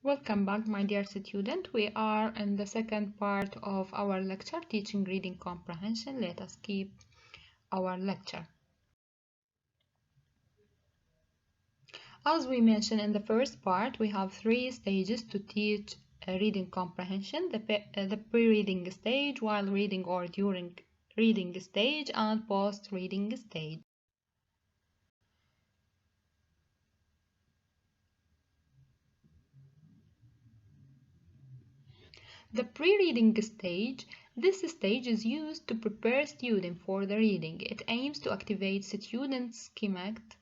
Welcome back, my dear student. We are in the second part of our lecture, Teaching Reading Comprehension. Let us keep our lecture. As we mentioned in the first part, we have 3 stages to teach reading comprehension: the pre-reading stage, while reading or during reading stage, and post-reading stage. The pre-reading stage. This stage is used to prepare students for the reading. It aims to activate students' schematic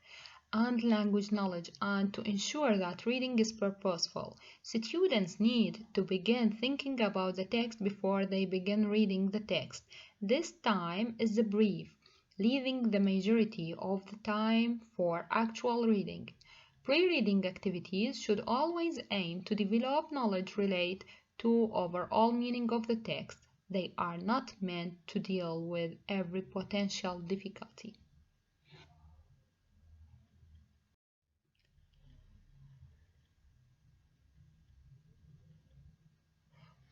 and language knowledge and to ensure that reading is purposeful. Students need to begin thinking about the text before they begin reading the text. This time is brief, leaving the majority of the time for actual reading. Pre-reading activities should always aim to develop knowledge related to overall meaning of the text. They are not meant to deal with every potential difficulty.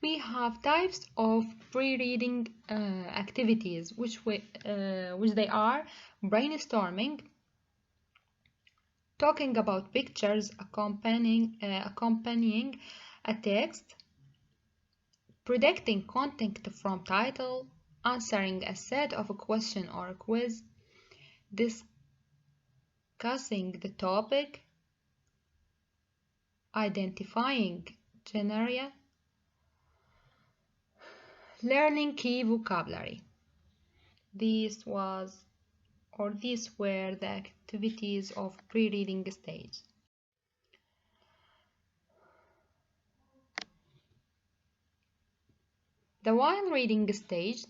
We have types of pre-reading activities, which they are brainstorming, talking about pictures accompanying a text, predicting content from title, answering a set of a question or a quiz, discussing the topic, identifying genre, learning key vocabulary. These were the activities of pre-reading stage. The while reading stage.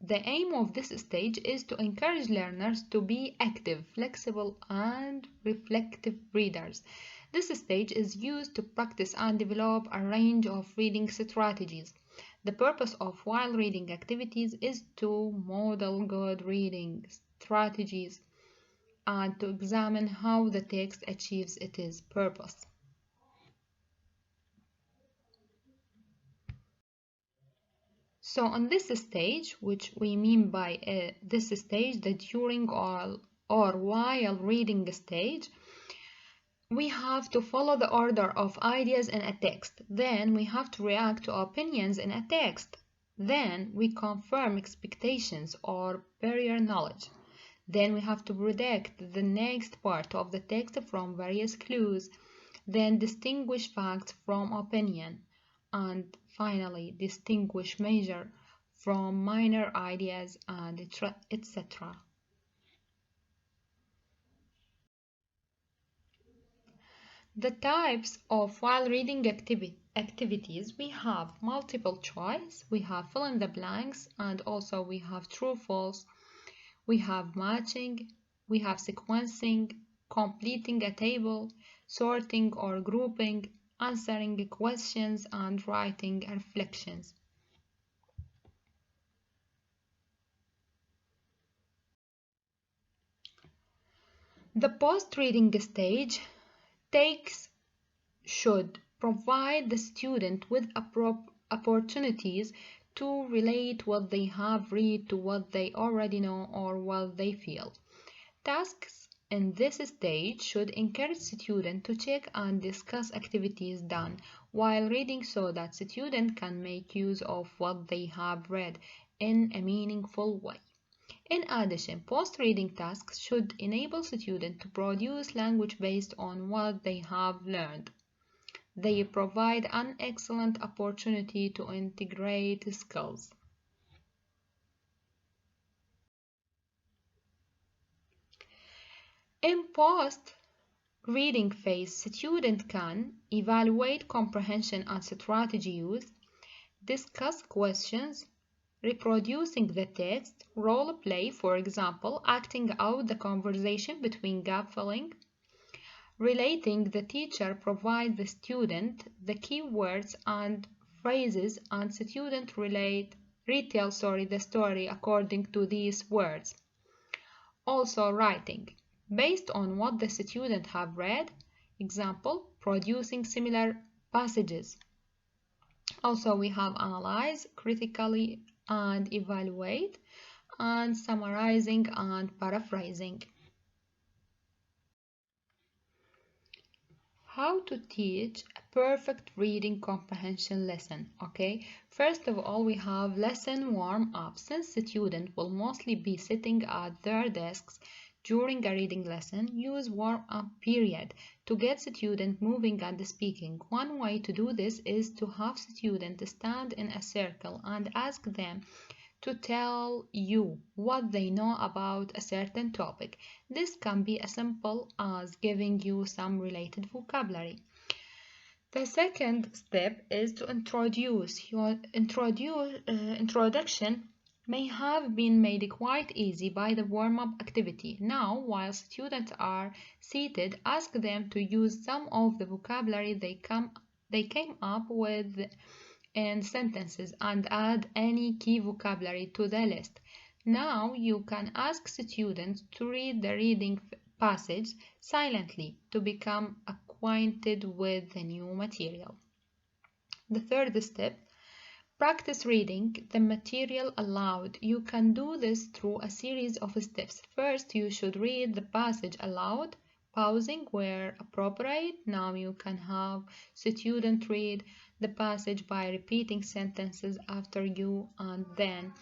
The aim of this stage is to encourage learners to be active, flexible, and reflective readers. This stage is used to practice and develop a range of reading strategies. The purpose of while reading activities is to model good reading strategies and to examine how the text achieves its purpose. So on this stage, which we mean by this stage, the during or while reading stage, we have to follow the order of ideas in a text. Then we have to react to opinions in a text. Then we confirm expectations or prior knowledge. Then we have to predict the next part of the text from various clues. Then distinguish facts from opinion. And finally, distinguish major from minor ideas and etc. The types of while reading activities, we have multiple choice, we have fill in the blanks, and also we have true false, we have matching, we have sequencing, completing a table, sorting or grouping, answering questions, and writing reflections. The post-reading stage should provide the student with opportunities to relate what they have read to what they already know or what they feel. Tasks in this stage should encourage students to check and discuss activities done while reading so that students can make use of what they have read in a meaningful way. In addition, post-reading tasks should enable students to produce language based on what they have learned. They provide an excellent opportunity to integrate skills. In post-reading phase, students can evaluate comprehension and strategy use, discuss questions, reproducing the text, role play, for example, acting out the conversation between gap filling, relating. The teacher provides the student the keywords and phrases and student retell the story according to these words. Also writing. Based on what the student have read, Example, producing similar passages. Also, we have analyze, critically, and evaluate, and summarizing and paraphrasing. How to teach a perfect reading comprehension lesson. Okay, first of all, we have lesson warm-up. Since the student will mostly be sitting at their desks during a reading lesson, use warm-up period to get the student moving and speaking. One way to do this is to have students stand in a circle and ask them to tell you what they know about a certain topic. This can be as simple as giving you some related vocabulary. The second step is to introduce. Your introduction may have been made quite easy by the warm-up activity. Now, while students are seated, ask them to use some of the vocabulary they came up with in sentences and add any key vocabulary to the list. Now you can ask students to read the reading passage silently to become acquainted with the new material. The third step, practice reading the material aloud. You can do this through a series of steps. First, you should read the passage aloud, pausing where appropriate. Now you can have students read the passage by repeating sentences after you, and then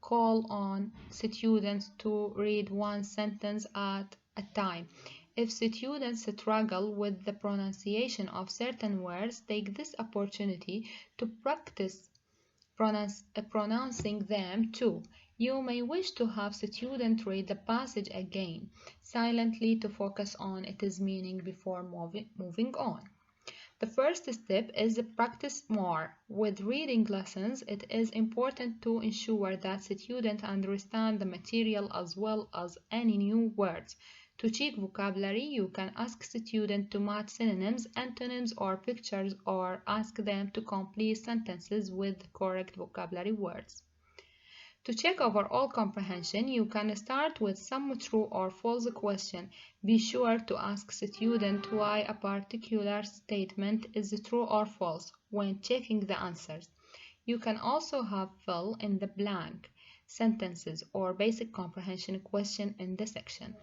call on students to read one sentence at a time. If students struggle with the pronunciation of certain words, take this opportunity to practice pronouncing them too. You may wish to have students read the passage again, silently, to focus on its meaning before moving on. The first step is practice more. With reading lessons, it is important to ensure that students understand the material as well as any new words. To check vocabulary, you can ask students to match synonyms, antonyms, or pictures, or ask them to complete sentences with the correct vocabulary words. To check overall comprehension, you can start with some true or false question. Be sure to ask students why a particular statement is true or false when checking the answers. You can also have fill in the blank sentences or basic comprehension question in the section.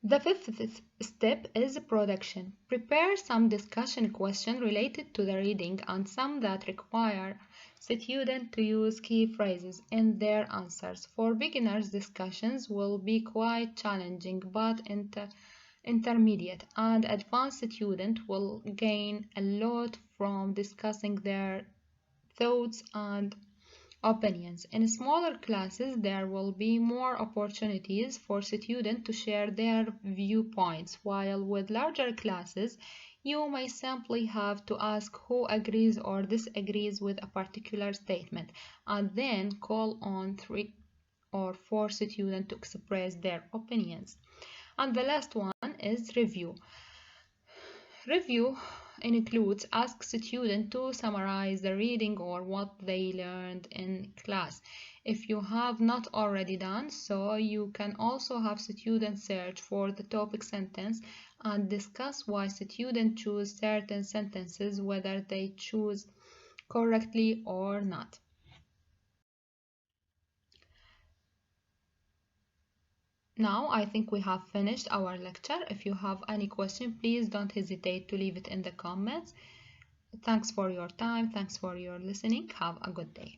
The fifth step is production. Prepare some discussion questions related to the reading and some that require students to use key phrases in their answers. For beginners, discussions will be quite challenging, but intermediate and advanced students will gain a lot from discussing their thoughts and opinions. In smaller classes, there will be more opportunities for students to share their viewpoints, while with larger classes, you may simply have to ask who agrees or disagrees with a particular statement, and then call on 3 or 4 students to express their opinions. And the last one is review. Review includes ask students to summarize the reading or what they learned in class. If you have not already done so, you can also have students search for the topic sentence and discuss why students choose certain sentences, whether they choose correctly or not. Now I think we have finished our lecture. If you have any question, please don't hesitate to leave it in the comments. Thanks for your time. Thanks for your listening. Have a good day.